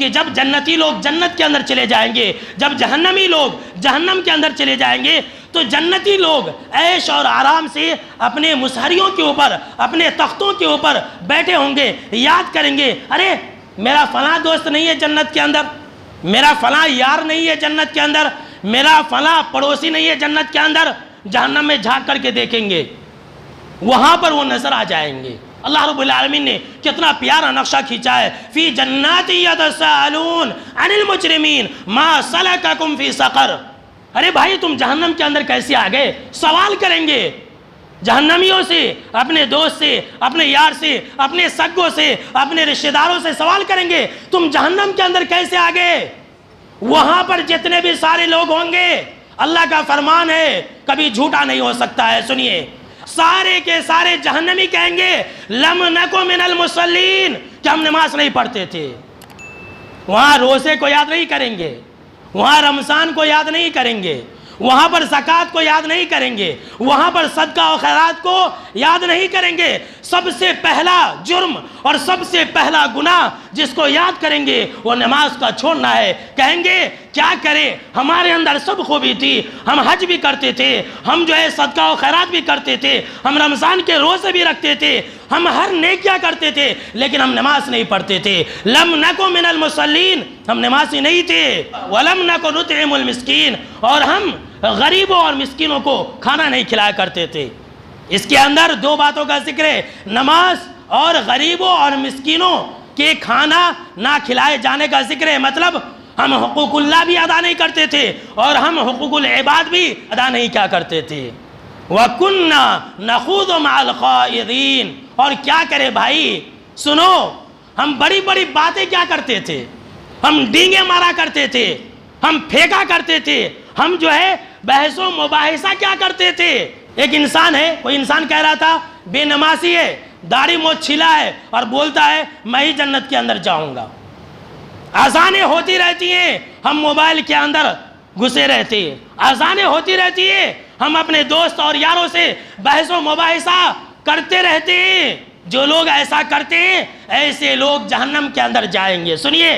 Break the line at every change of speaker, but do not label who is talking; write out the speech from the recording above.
کہ جب جنتی لوگ جنت کے اندر چلے جائیں گے، جب جہنمی لوگ جہنم کے اندر چلے جائیں گے، تو جنتی لوگ عیش اور آرام سے اپنے مسہریوں کے اوپر، اپنے تختوں کے اوپر بیٹھے ہوں گے، یاد کریں گے، ارے میرا فلاں دوست نہیں ہے جنت کے اندر، میرا فلاں یار نہیں ہے جنت کے اندر، میرا فلاں پڑوسی نہیں ہے جنت کے اندر۔ جہنم میں جھانک کر کے دیکھیں گے، وہاں پر وہ نظر آ جائیں گے۔ اللہ رب العالمین نے کتنا پیارا نقشہ کھینچا ہے، فی جنات یتساءلون عن المجرمین ما سلککم فی سقر۔ ارے بھائی تم جہنم کے اندر کیسے آ گئے؟ سوال کریں گے جہنمیوں سے، اپنے دوست سے، اپنے یار سے، اپنے سگوں سے، اپنے رشتہ داروں سے سوال کریں گے، تم جہنم کے اندر کیسے آ گئے؟ وہاں پر جتنے بھی سارے لوگ ہوں گے، اللہ کا فرمان ہے کبھی جھوٹا نہیں ہو سکتا ہے، سنیے، سارے کے سارے جہنمی کہیں گے لم نکو من المصلین، کہ ہم نماز نہیں پڑھتے تھے۔ وہاں روزے کو یاد نہیں کریں گے، وہاں رمضان کو یاد نہیں کریں گے، وہاں پر زکوٰۃ کو یاد نہیں کریں گے، وہاں پر صدقہ و خیرات کو یاد نہیں کریں گے۔ سب سے پہلا جرم اور سب سے پہلا گناہ جس کو یاد کریں گے وہ نماز کا چھوڑنا ہے۔ کہیں گے کیا کریں، ہمارے اندر سب خوبی تھی، ہم حج بھی کرتے تھے، ہم جو ہے صدقہ و خیرات بھی کرتے تھے، ہم رمضان کے روزے بھی رکھتے تھے، ہم ہر نیکیاں کرتے تھے، لیکن ہم نماز نہیں پڑھتے تھے۔ لم نکو من المصلین، ہم نمازی نہیں تھے۔ ولم نکو نطعم المسکین، اور ہم غریبوں اور مسکینوں کو کھانا نہیں کھلایا کرتے تھے۔ اس کے اندر دو باتوں کا ذکر ہے، نماز اور غریبوں اور مسکینوں کے کھانا نہ کھلائے جانے کا ذکر ہے۔ مطلب ہم حقوق اللہ بھی ادا نہیں کرتے تھے اور ہم حقوق العباد بھی ادا نہیں کیا کرتے تھے۔ وَكُنَّا نَخُوضُ مَعَ الْخَائِضِينَ، اور کیا کرے بھائی، سنو، ہم بڑی بڑی باتیں کیا کرتے تھے، ہم ڈینگیں مارا کرتے تھے، ہم پھینکا کرتے تھے، ہم جو ہے بحث و مباحثہ کیا کرتے تھے۔ ایک انسان ہے، کوئی انسان کہہ رہا تھا بے نمازی ہے، داڑھی موچھ چھلا ہے، اور بولتا ہے میں ہی جنت کے اندر جاؤں گا۔ اذانیں ہوتی رہتی ہیں، ہم موبائل کے اندر گھسے رہتے ہیں، اذانیں ہوتی رہتی ہیں، ہم اپنے دوست اور یاروں سے بحث و مباحثہ کرتے رہتے ہیں۔ جو لوگ ایسا کرتے ہیں ایسے لوگ جہنم کے اندر جائیں گے۔ سنیے،